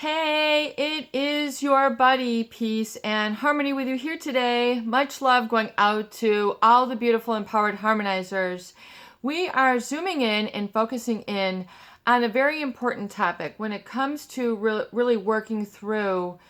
Hey, it is your buddy, Peace and Harmony with you here today. Much love going out to all the beautiful empowered harmonizers. We are zooming in and focusing in on a very important topic when it comes to really working through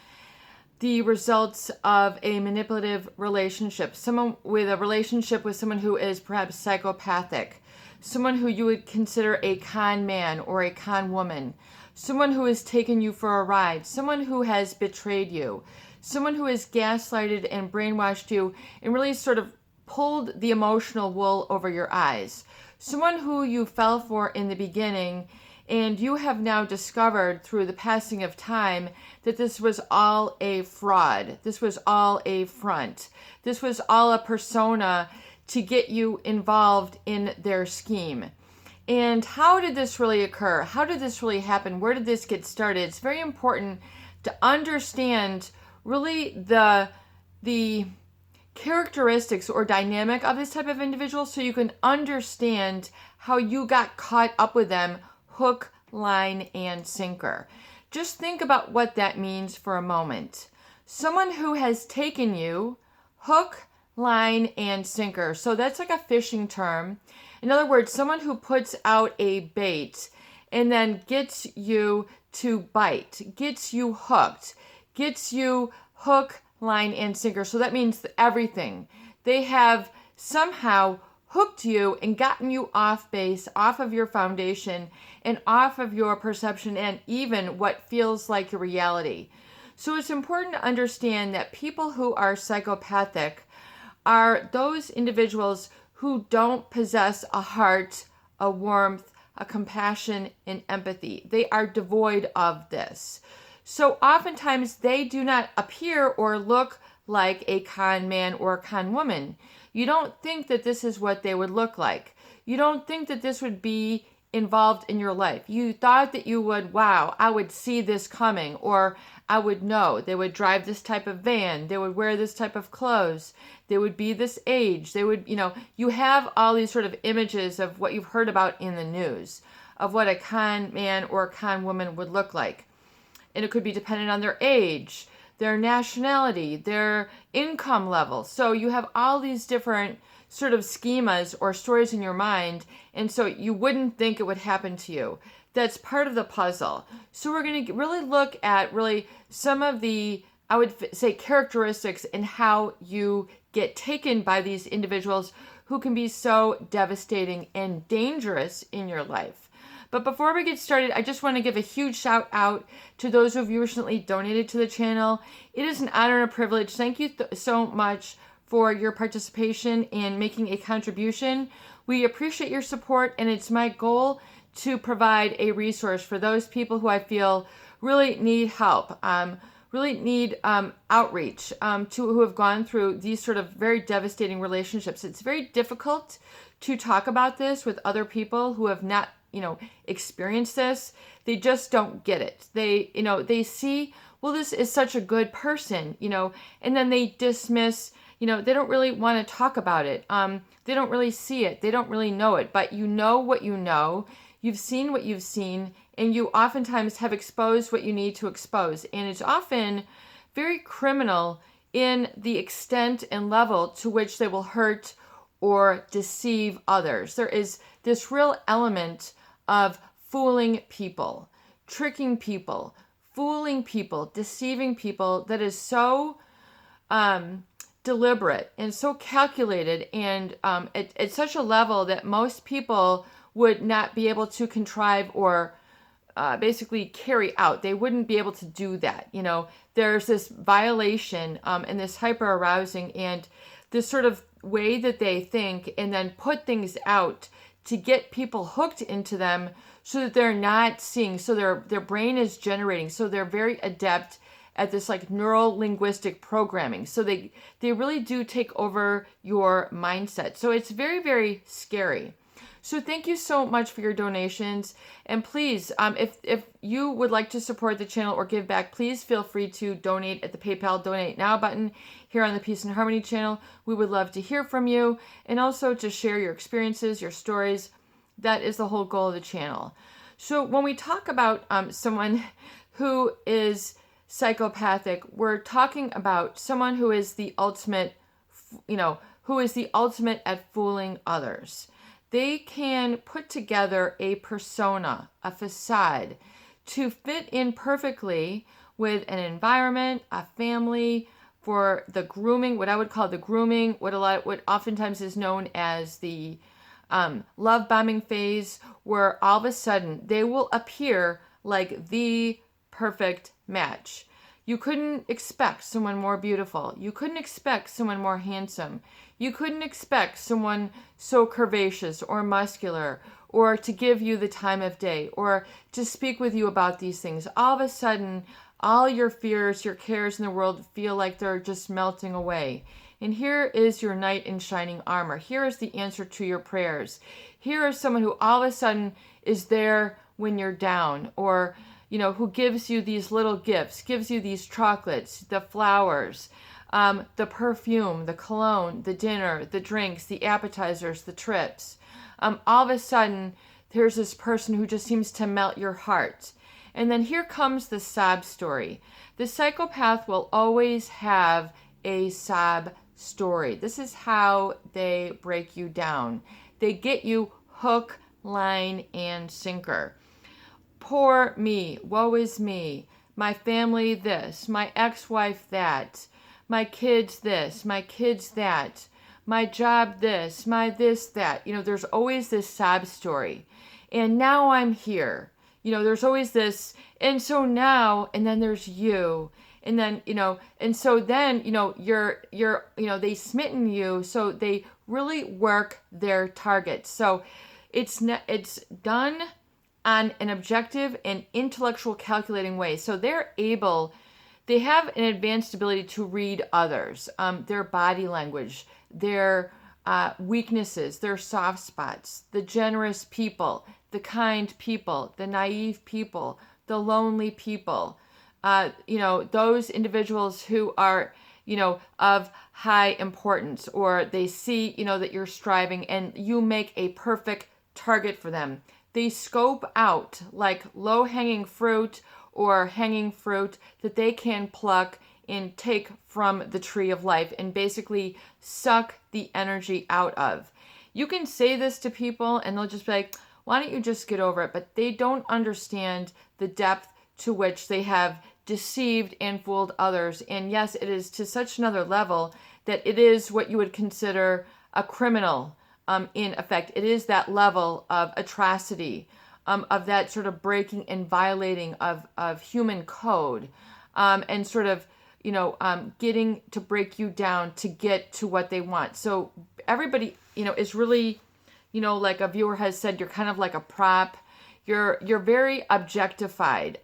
the results of a manipulative relationship. Someone with a relationship with someone who is perhaps psychopathic, someone who you would consider a con man or a con woman, someone who has taken you for a ride, someone who has betrayed you, someone who has gaslighted and brainwashed you and really sort of pulled the emotional wool over your eyes, someone who you fell for in the beginning and you have now discovered through the passing of time that this was all a fraud. This was all a front. This was all a persona to get you involved in their scheme. And how did this really occur? How did this really happen? Where did this get started? It's very important to understand really the characteristics or dynamic of this type of individual so you can understand how you got caught up with them hook, line, and sinker. Just think about what that means for a moment. Someone who has taken you hook, line, and sinker. So that's like a fishing term. In other words, someone who puts out a bait and then gets you to bite, gets you hooked, gets you hook, line, and sinker. So that means everything. They have somehow hooked you and gotten you off base, off of your foundation, and off of your perception and even what feels like your reality. So it's important to understand that people who are psychopathic are those individuals who don't possess a heart, a warmth, a compassion, and empathy. They are devoid of this. So oftentimes they do not appear or look like a con man or a con woman. You don't think that this is what they would look like. You don't think that this would be involved in your life. You thought that you would, wow, I would see this coming, or I would know. They would drive this type of van. They would wear this type of clothes. They would be this age. They would, you have all these sort of images of what you've heard about in the news, of what a con man or a con woman would look like. And it could be dependent on their age, their nationality, their income level. So you have all these different sort of schemas or stories in your mind, and so you wouldn't think it would happen to you. That's part of the puzzle. So we're going to really look at really some of the, I would say, characteristics and how you get taken by these individuals who can be so devastating and dangerous in your life. But before we get started, I just want to give a huge shout out to those who have recently donated to the channel. It is an honor and a privilege. Thank you so much for your participation and making a contribution. We appreciate your support, and it's my goal to provide a resource for those people who I feel really need help, really need outreach, who have gone through these sort of very devastating relationships. It's very difficult to talk about this with other people who have not experience this. They just don't get it. They see, well, this is such a good person, and then they dismiss, they don't really want to talk about it. They don't really see it. They don't really know it, but you know what you know. You've seen what you've seen, and you oftentimes have exposed what you need to expose. And it's often very criminal in the extent and level to which they will hurt or deceive others. There is this real element of fooling people, tricking people, fooling people, deceiving people that is so deliberate and so calculated and at such a level that most people would not be able to contrive or basically carry out. They wouldn't be able to do that. There's this violation and this hyper arousing and this sort of way that they think and then put things out to get people hooked into them so that they're not seeing, so their brain is generating, so they're very adept at this like neuro-linguistic programming. So they really do take over your mindset. So it's very, very scary. So thank you so much for your donations. And please, if you would like to support the channel or give back, please feel free to donate at the PayPal Donate Now button here on the Peace and Harmony channel. We would love to hear from you and also to share your experiences, your stories. That is the whole goal of the channel. So when we talk about someone who is psychopathic, we're talking about someone who is the ultimate, who is the ultimate at fooling others. They can put together a persona, a facade, to fit in perfectly with an environment, a family, for the grooming, what I would call the grooming, what oftentimes is known as the love bombing phase, where all of a sudden they will appear like the perfect match. You couldn't expect someone more beautiful. You couldn't expect someone more handsome. You couldn't expect someone so curvaceous or muscular, or to give you the time of day, or to speak with you about these things. All of a sudden, all your fears, your cares in the world feel like they're just melting away. And here is your knight in shining armor. Here is the answer to your prayers. Here is someone who all of a sudden is there when you're down, or who gives you these little gifts, gives you these chocolates, the flowers, the perfume, the cologne, the dinner, the drinks, the appetizers, the trips. All of a sudden, there's this person who just seems to melt your heart. And then here comes the sob story. The psychopath will always have a sob story. This is how they break you down. They get you hook, line, and sinker. Poor me, woe is me, my family this, my ex-wife that, my kids this, my kids that, my job this, my this, that. There's always this sob story. And now I'm here. There's always this, and so now, and then there's you. And then, and so then, they smitten you, so they really work their targets. So it's done on an objective and intellectual calculating way. So they have an advanced ability to read others, their body language, their weaknesses, their soft spots, the generous people, the kind people, the naive people, the lonely people, those individuals who are, of high importance, or they see, that you're striving and you make a perfect target for them. They scope out like low-hanging fruit or hanging fruit that they can pluck and take from the tree of life and basically suck the energy out of. You can say this to people and they'll just be like, why don't you just get over it? But they don't understand the depth to which they have deceived and fooled others. And yes, it is to such another level that it is what you would consider a criminal. In effect, it is that level of atrocity, of that sort of breaking and violating of human code, and sort of, getting to break you down to get to what they want. So everybody, is really, like a viewer has said, you're kind of like a prop. You're very objectified.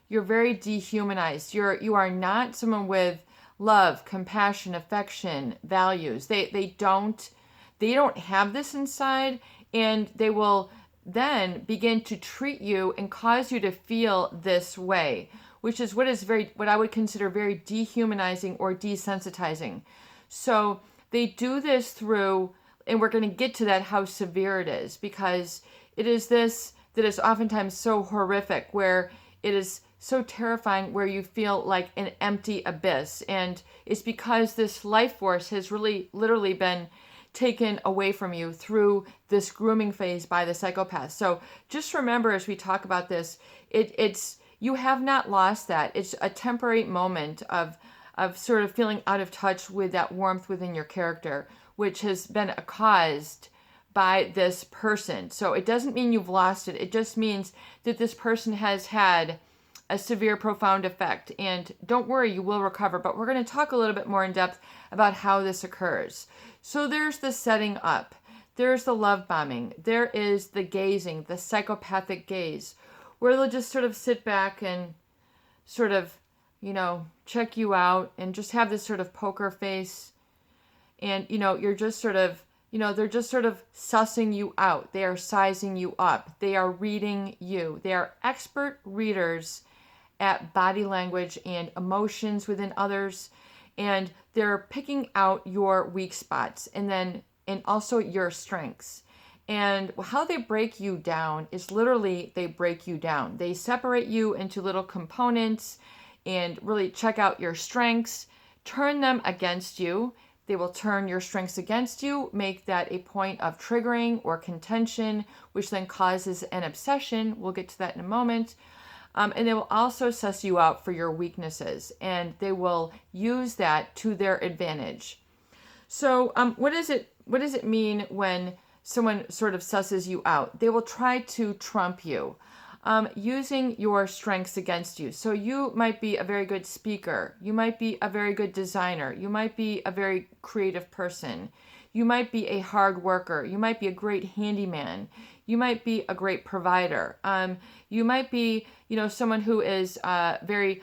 You're very dehumanized. You are not someone with love, compassion, affection, values. They don't have this inside, and they will then begin to treat you and cause you to feel this way, which is what I would consider very dehumanizing or desensitizing. So they do this through, and we're going to get to that, how severe it is, because it is this that is oftentimes so horrific, where it is so terrifying, where you feel like an empty abyss. And it's because this life force has really literally been taken away from you through this grooming phase by the psychopath. So just remember, as we talk about this, it's you have not lost that. It's a temporary moment of sort of feeling out of touch with that warmth within your character, which has been caused by this person. So it doesn't mean you've lost it. It just means that this person has had a severe, profound effect. And don't worry, you will recover. But we're going to talk a little bit more in depth about how this occurs. So there's the setting up. There's the love bombing. There is the gazing, the psychopathic gaze, where they'll just sort of sit back and sort of, check you out and just have this sort of poker face. And, you're just sort of, they're just sort of sussing you out. They are sizing you up. They are reading you. They are expert readers at body language and emotions within others. And they're picking out your weak spots and also your strengths. And how they break you down is literally they break you down. They separate you into little components and really check out your strengths, turn them against you. They will turn your strengths against you, make that a point of triggering or contention, which then causes an obsession. We'll get to that in a moment. And they will also suss you out for your weaknesses, and they will use that to their advantage. So what does it mean when someone sort of susses you out? They will try to trump you, using your strengths against you. So you might be a very good speaker. You might be a very good designer. You might be a very creative person. You might be a hard worker. You might be a great handyman. You might be a great provider. You might be, someone who is very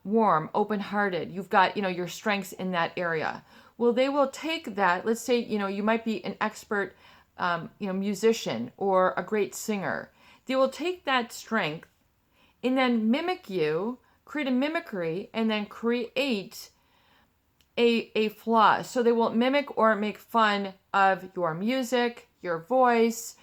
warm, open-hearted. You've got, your strengths in that area. Well, they will take that. Let's say, you might be an expert, musician or a great singer. They will take that strength and then mimic you, create a mimicry, and then create a flaw. So they will mimic or make fun of your music, your voice,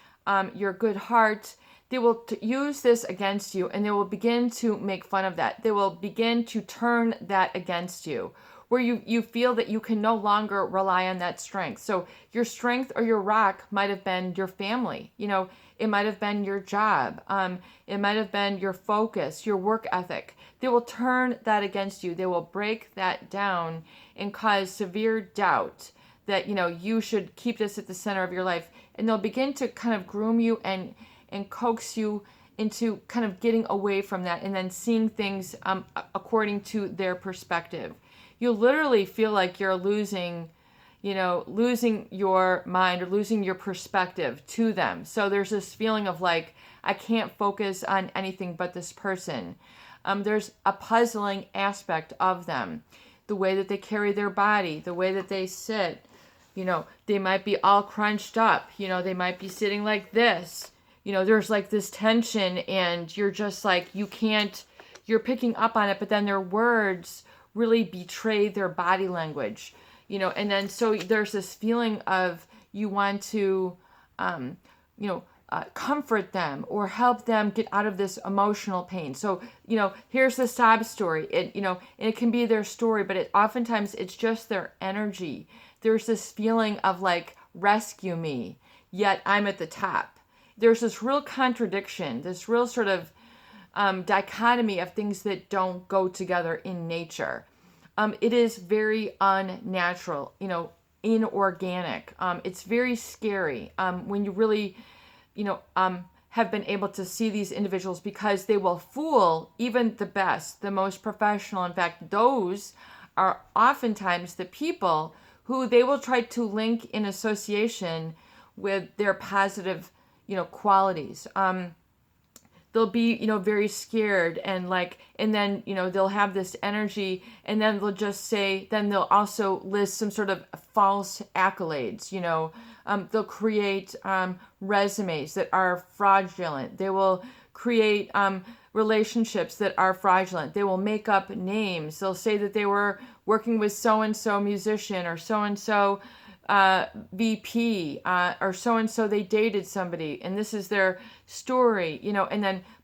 your good heart. They will use this against you, and they will begin to make fun of that. They will begin to turn that against you, where you feel that you can no longer rely on that strength. So your strength or your rock might have been your family. It might have been your job. It might have been your focus, your work ethic. They will turn that against you. They will break that down and cause severe doubt that, you should keep this at the center of your life. And they'll begin to kind of groom you and coax you into kind of getting away from that and then seeing things according to their perspective. You literally feel like you're losing your mind or losing your perspective to them. So there's this feeling of like, I can't focus on anything but this person. There's a puzzling aspect of them. The way that they carry their body, the way that they sit, they might be all crunched up, they might be sitting like this. There's like this tension and you're just like, you're picking up on it, but then their words really betray their body language, and then so there's this feeling of you want to, comfort them or help them get out of this emotional pain. So, here's the sob story. And it can be their story, but oftentimes it's just their energy. There's this feeling of like, rescue me, yet I'm at the top. There's this real contradiction, this real sort of dichotomy of things that don't go together in nature. It is very unnatural, inorganic. It's very scary when you really, have been able to see these individuals, because they will fool even the best, the most professional. In fact, those are oftentimes the people who they will try to link in association with their positive, qualities. They'll be, very scared and then, they'll have this energy, and then they'll just say, then they'll also list some sort of false accolades, they'll create resumes that are fraudulent. They will create relationships that are fraudulent. They will make up names. They'll say that they were working with so-and-so musician or so-and-so VP, or so-and-so they dated somebody, and this is their story,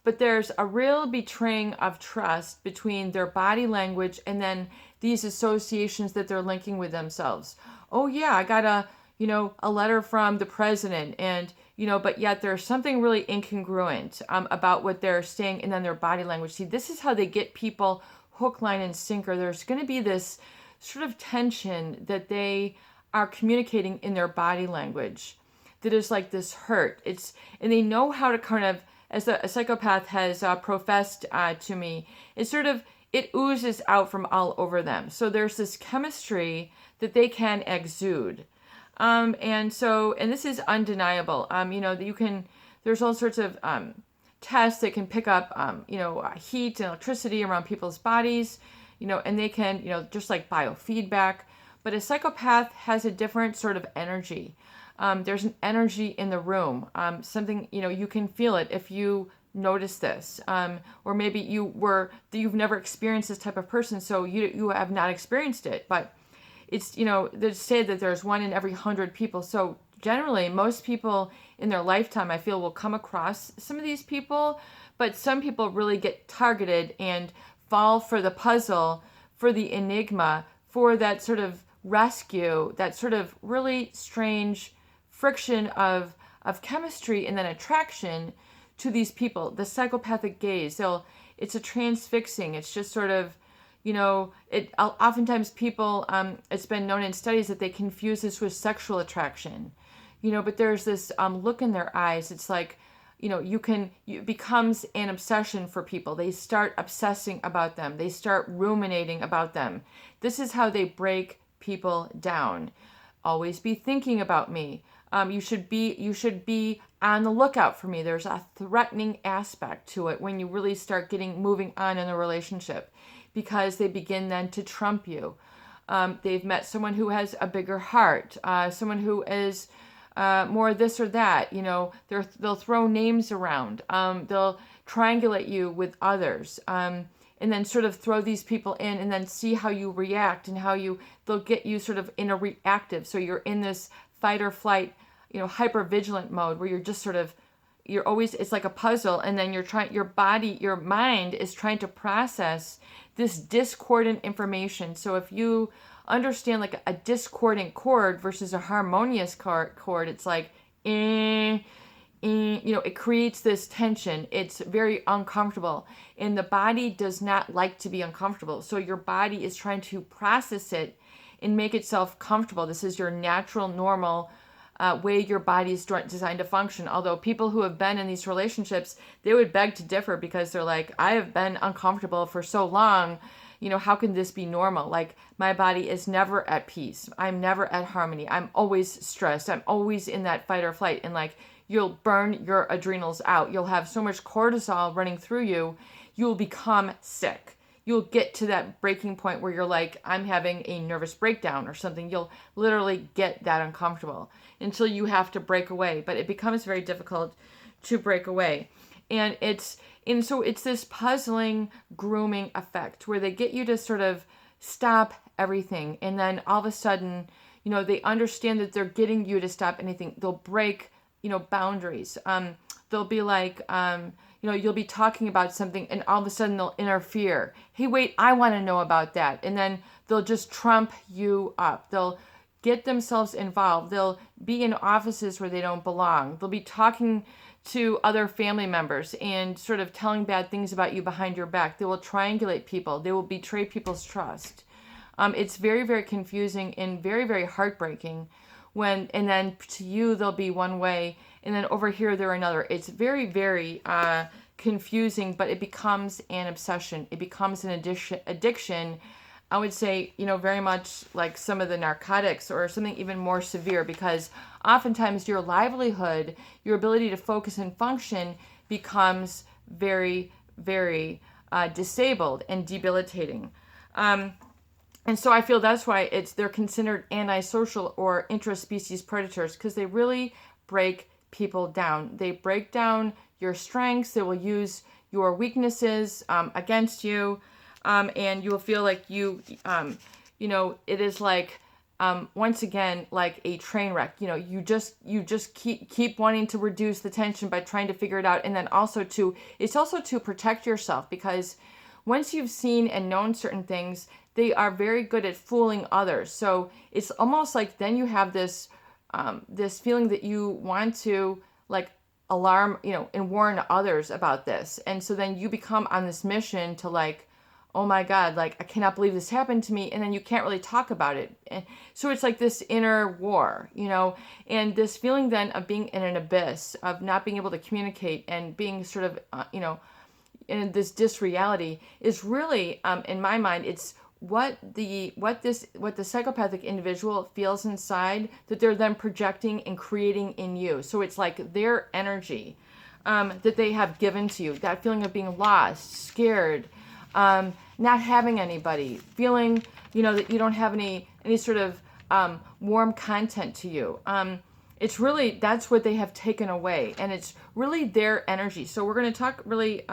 but there's a real betraying of trust between their body language and then these associations that they're linking with themselves. Oh yeah, I got a letter from the president, and, but yet there's something really incongruent about what they're saying and then their body language. See, this is how they get people hook, line, and sinker. There's going to be this sort of tension that they are communicating in their body language that is like this hurt. And they know how to kind of, as a psychopath has professed to me, it oozes out from all over them. So there's this chemistry that they can exude. And this is undeniable. There's all sorts of tests that can pick up, heat and electricity around people's bodies, and they can, just like biofeedback. But a psychopath has a different sort of energy. There's an energy in the room. Something, you can feel it if you notice this. Or maybe you've never experienced this type of person, so you have not experienced it. But it's, they say that there's 1 in every 100 people. So generally, most people in their lifetime, I feel, will come across some of these people, but some people really get targeted and fall for the puzzle, for the enigma, for that sort of rescue, that sort of really strange friction of chemistry and then attraction to these people. The psychopathic gaze, it's a transfixing. It's just sort of, oftentimes people, it's been known in studies that they confuse this with sexual attraction, but there's this look in their eyes. It's like, it becomes an obsession for people. They start obsessing about them. They start ruminating about them. This is how they break people down. Always be thinking about me. You should be on the lookout for me. There's a threatening aspect to it when you really start moving on in the relationship, because they begin then to trump you. They've met someone who has a bigger heart, someone who is more this or that. They'll throw names around. They'll triangulate you with others, and then sort of throw these people in, and then see how you react and they'll get you sort of in a reactive. So you're in this fight or flight, hypervigilant mode, where you're just sort of, it's like a puzzle, and then your mind is trying to process this discordant information. So if you understand like a discordant chord versus a harmonious chord, it's like, it creates this tension. It's very uncomfortable, and the body does not like to be uncomfortable. So your body is trying to process it and make itself comfortable. This is your natural, normal way your body is designed to function. Although people who have been in these relationships, they would beg to differ, because they're like, I have been uncomfortable for so long. How can this be normal? Like, my body is never at peace. I'm never at harmony. I'm always stressed. I'm always in that fight or flight. And like, you'll burn your adrenals out. You'll have so much cortisol running through you, you'll become sick. You'll get to that breaking point where you're like, I'm having a nervous breakdown or something. You'll literally get that uncomfortable until you have to break away. But it becomes very difficult to break away. And so it's this puzzling grooming effect where they get you to sort of stop everything. And then all of a sudden, they understand that they're getting you to stop anything. They'll break, boundaries. They'll be like, you'll be talking about something, and all of a sudden they'll interfere. Hey, wait, I want to know about that. And then they'll just trump you up. They'll get themselves involved. They'll be in offices where they don't belong. They'll be talking to other family members and sort of telling bad things about you behind your back. They will triangulate people. They will betray people's trust. It's very, very confusing and very, very heartbreaking and then to you, they'll be one way, and then over here, they're another. It's very, very confusing, but it becomes an obsession. It becomes an addiction. I would say, very much like some of the narcotics or something even more severe, because oftentimes your livelihood, your ability to focus and function becomes very, very disabled and debilitating. And so I feel that's why they're considered antisocial or intraspecies predators, because they really break people down. They break down your strengths. They will use your weaknesses against you, and you will feel like it is like once again like a train wreck. You just keep wanting to reduce the tension by trying to figure it out, and then it's also to protect yourself, because once you've seen and known certain things, they are very good at fooling others. So it's almost like then you have this feeling that you want to like alarm, and warn others about this. And so then you become on this mission to like, oh my God, like I cannot believe this happened to me. And then you can't really talk about it. And so it's like this inner war, and this feeling then of being in an abyss, of not being able to communicate and being sort of, in this disreality is really, in my mind, it's what the psychopathic individual feels inside that they're then projecting and creating in you. So it's like their energy that they have given to you, that feeling of being lost, scared, not having anybody, feeling that you don't have any sort of warm content to you. It's really, that's what they have taken away, and it's really their energy. So we're going to talk really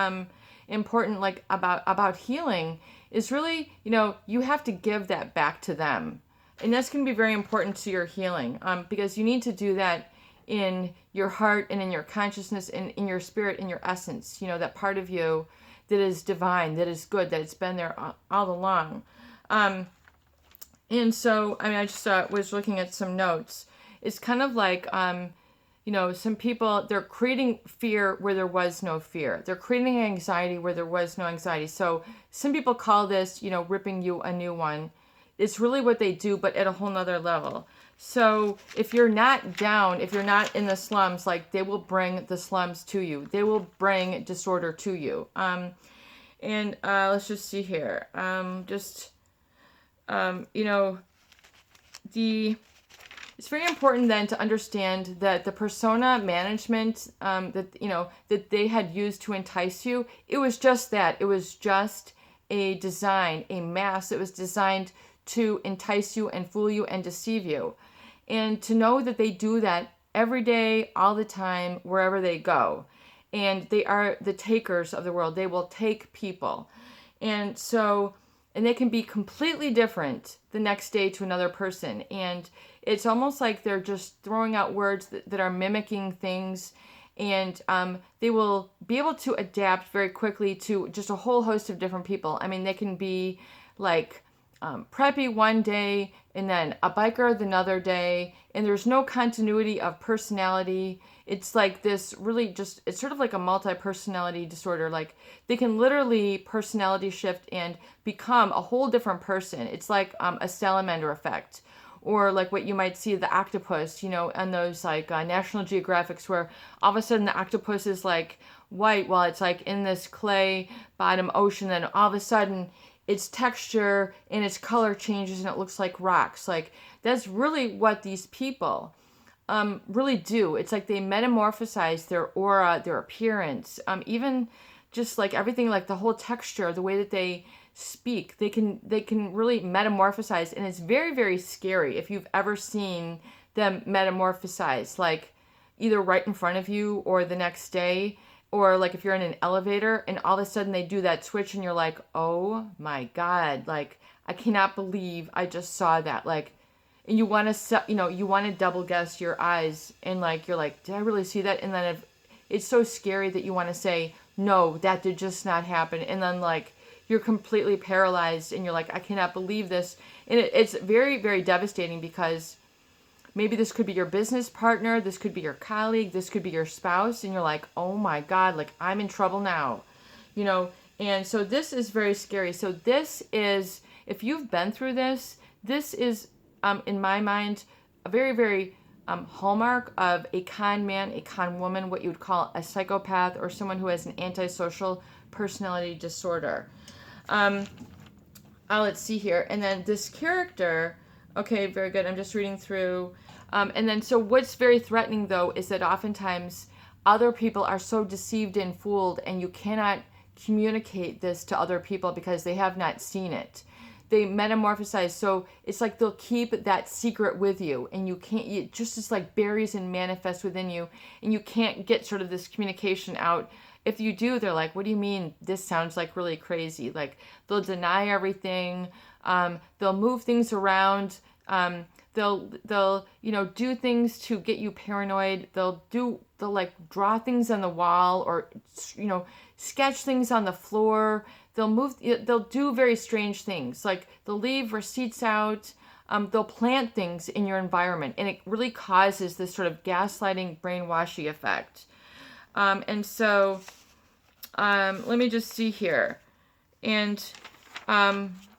important like about healing is really, you have to give that back to them. And that's going to be very important to your healing, because you need to do that in your heart and in your consciousness and in your spirit, in your essence, that part of you that is divine, that is good, that it's been there all along. And so, I just was looking at some notes. It's kind of like, some people, they're creating fear where there was no fear. They're creating anxiety where there was no anxiety. So some people call this, ripping you a new one. It's really what they do, but at a whole nother level. So if you're not down, if you're not in the slums, like, they will bring the slums to you. They will bring disorder to you. Let's just see here. It's very important then to understand that the persona management that they had used to entice you, it was just that. It was just a design, a mask that was designed to entice you and fool you and deceive you. And to know that they do that every day, all the time, wherever they go. And they are the takers of the world. They will take people. And they can be completely different the next day to another person. And it's almost like they're just throwing out words that are mimicking things. And they will be able to adapt very quickly to just a whole host of different people. I mean, they can be like preppy one day and then a biker the another day. And there's no continuity of personality. It's like this really it's sort of like a multi-personality disorder. Like, they can literally personality shift and become a whole different person. It's like a salamander effect. Or like what you might see the octopus, on those like National Geographics, where all of a sudden the octopus is like white while it's like in this clay bottom ocean. Then all of a sudden its texture and its color changes and it looks like rocks. Like, that's really what these people really do. It's like they metamorphosize their aura, their appearance, even just like everything, like the whole texture, the way that they speak, they can really metamorphosize. And it's very, very scary if you've ever seen them metamorphosize, like either right in front of you or the next day, or like if you're in an elevator and all of a sudden they do that switch and you're like, oh my God, like, I cannot believe I just saw that. Like, and you want to double guess your eyes, and like, you're like, did I really see that? And then it's so scary that you want to say, no, that did just not happen. And then like, you're completely paralyzed and you're like, I cannot believe this. And it's very, very devastating, because maybe this could be your business partner, this could be your colleague, this could be your spouse, and you're like, oh my God, like, I'm in trouble now, and so this is very scary. So this is, if you've been through this is, in my mind, a very, very hallmark of a con man, a con woman, what you would call a psychopath, or someone who has an antisocial personality disorder. Let's see here. And then this character, okay, very good. I'm just reading through. And then, so what's very threatening, though, is that oftentimes other people are so deceived and fooled, and you cannot communicate this to other people because they have not seen it. They metamorphosize, so it's like they'll keep that secret with you, and you can't, it just like buries and manifests within you, and you can't get sort of this communication out. If you do, they're like, what do you mean? This sounds like really crazy. Like, they'll deny everything. They'll move things around. They'll do things to get you paranoid. They'll like draw things on the wall, or, sketch things on the floor. They'll do very strange things. Like, they'll leave receipts out. They'll plant things in your environment, and it really causes this sort of gaslighting, brainwashing effect. Let me just see here. And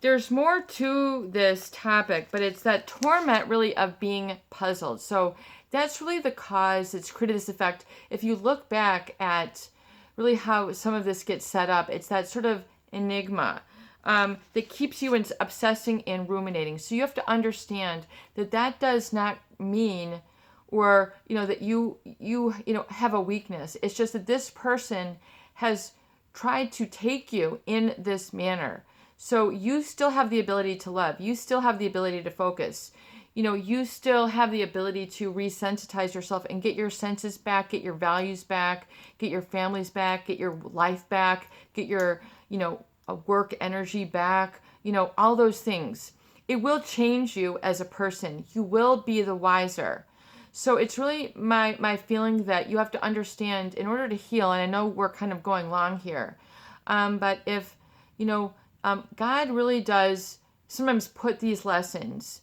there's more to this topic, but it's that torment really of being puzzled. So that's really the cause. It's created this effect. If you look back at really how some of this gets set up, it's that sort of enigma that keeps you obsessing and ruminating. So you have to understand that does not mean, or that you have a weakness. It's just that this person has tried to take you in this manner. So you still have the ability to love. You still have the ability to focus. You still have the ability to resensitize yourself and get your senses back, get your values back, get your families back, get your life back, get your, work energy back, all those things. It will change you as a person. You will be the wiser. So it's really my feeling that you have to understand in order to heal, and I know we're kind of going long here, but if, God really does sometimes put these lessons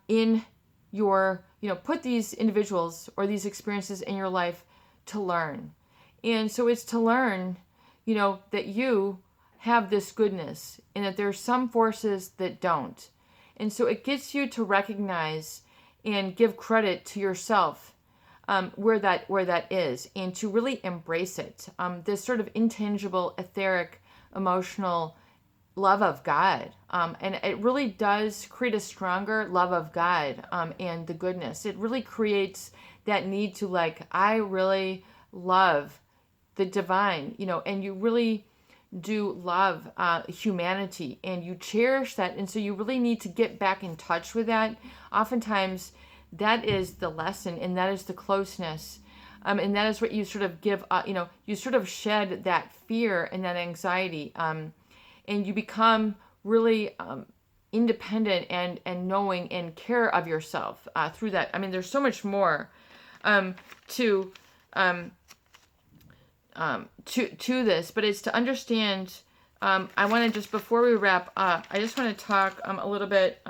in your, put these individuals or these experiences in your life to learn. And so it's to learn, that you have this goodness and that there's some forces that don't. And so it gets you to recognize and give credit to yourself where that is, and to really embrace it. This sort of intangible, etheric, emotional love of God. And it really does create a stronger love of God and the goodness. It really creates that need to, like, I really love the divine, and you really do love humanity, and you cherish that. And so you really need to get back in touch with that. Oftentimes that is the lesson, and that is the closeness. And that is what you sort of give, you sort of shed that fear and that anxiety. And you become really independent and knowing and care of yourself through that. I mean, there's so much more to this, but it's to understand. I want to just, before we wrap up, I just want to talk a little bit,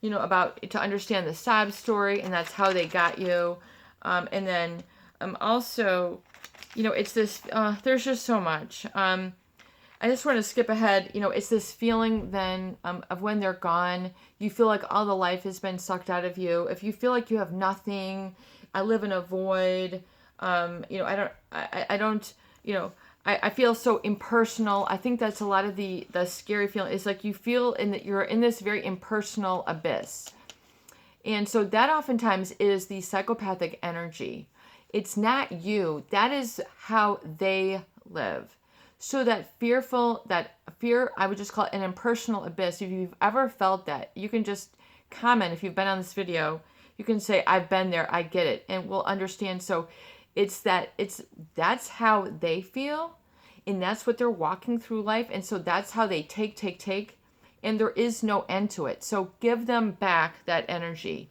about, to understand the sob story, and that's how they got you. And then also, it's this, there's just so much. I just want to skip ahead. It's this feeling then of when they're gone, you feel like all the life has been sucked out of you. If you feel like you have nothing, I live in a void. I feel so impersonal. I think that's a lot of the scary feeling. It's like you feel that you're in this very impersonal abyss. And so that oftentimes is the psychopathic energy. It's not you. That is how they live. So that fear, I would just call it an impersonal abyss. If you've ever felt that, you can just comment. If you've been on this video, you can say, I've been there, I get it, and we'll understand. So that's how they feel, and that's what they're walking through life. And so that's how they take, and there is no end to it. So give them back that energy.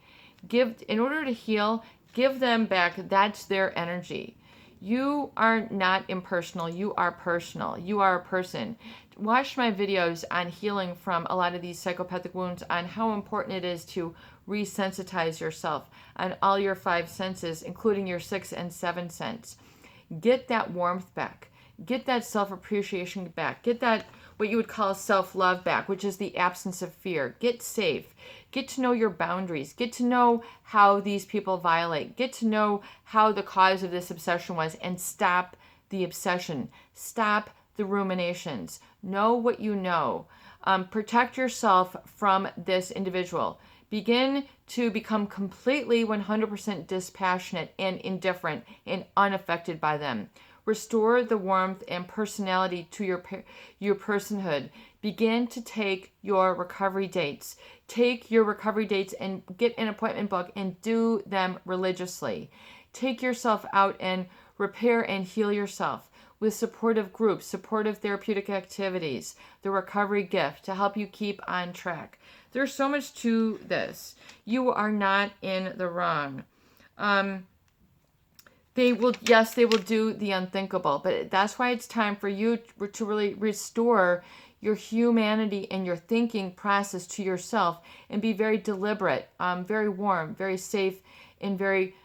In order to heal, give them back. That's their energy. You are not impersonal. You are personal. You are a person. Watch my videos on healing from a lot of these psychopathic wounds, on how important it is to resensitize yourself on all your 5 senses, including your 6th and 7th sense. Get that warmth back. Get that self-appreciation back. Get that, what you would call self-love back, which is the absence of fear. Get safe. Get to know your boundaries. Get to know how these people violate. Get to know how the cause of this obsession was, and stop the obsession. Stop the ruminations. Know what you know. Protect yourself from this individual. Begin to become completely 100% dispassionate and indifferent and unaffected by them. Restore the warmth and personality to your personhood. Begin to take your recovery dates. Take your recovery dates and get an appointment book and do them religiously. Take yourself out and repair and heal yourself with supportive groups, supportive therapeutic activities, the recovery gift to help you keep on track. There's so much to this. You are not in the wrong. They will do the unthinkable, but that's why it's time for you to really restore your humanity and your thinking process to yourself, and be very deliberate, very warm, very safe, and very,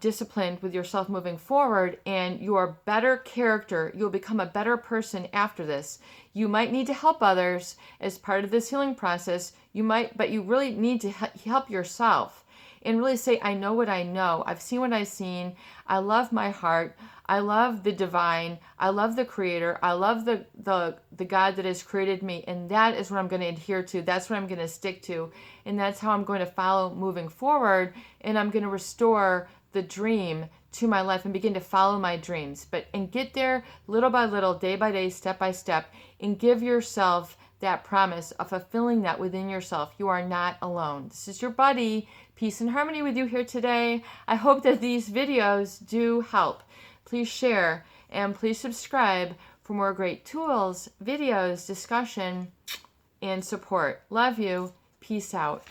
disciplined with yourself moving forward. And your better character, you'll become a better person after this. You might need to help others as part of this healing process. But you really need to help yourself. And really say, I know what I know. I've seen what I've seen. I love my heart. I love the divine. I love the creator. I love the God that has created me. And that is what I'm going to adhere to. That's what I'm going to stick to. And that's how I'm going to follow moving forward. And I'm going to restore the dream to my life and begin to follow my dreams. And get there little by little, day by day, step by step, and give yourself that promise of fulfilling that within yourself. You are not alone. This is your buddy. Peace and harmony with you here today. I hope that these videos do help. Please share and please subscribe for more great tools, videos, discussion, and support. Love you. Peace out.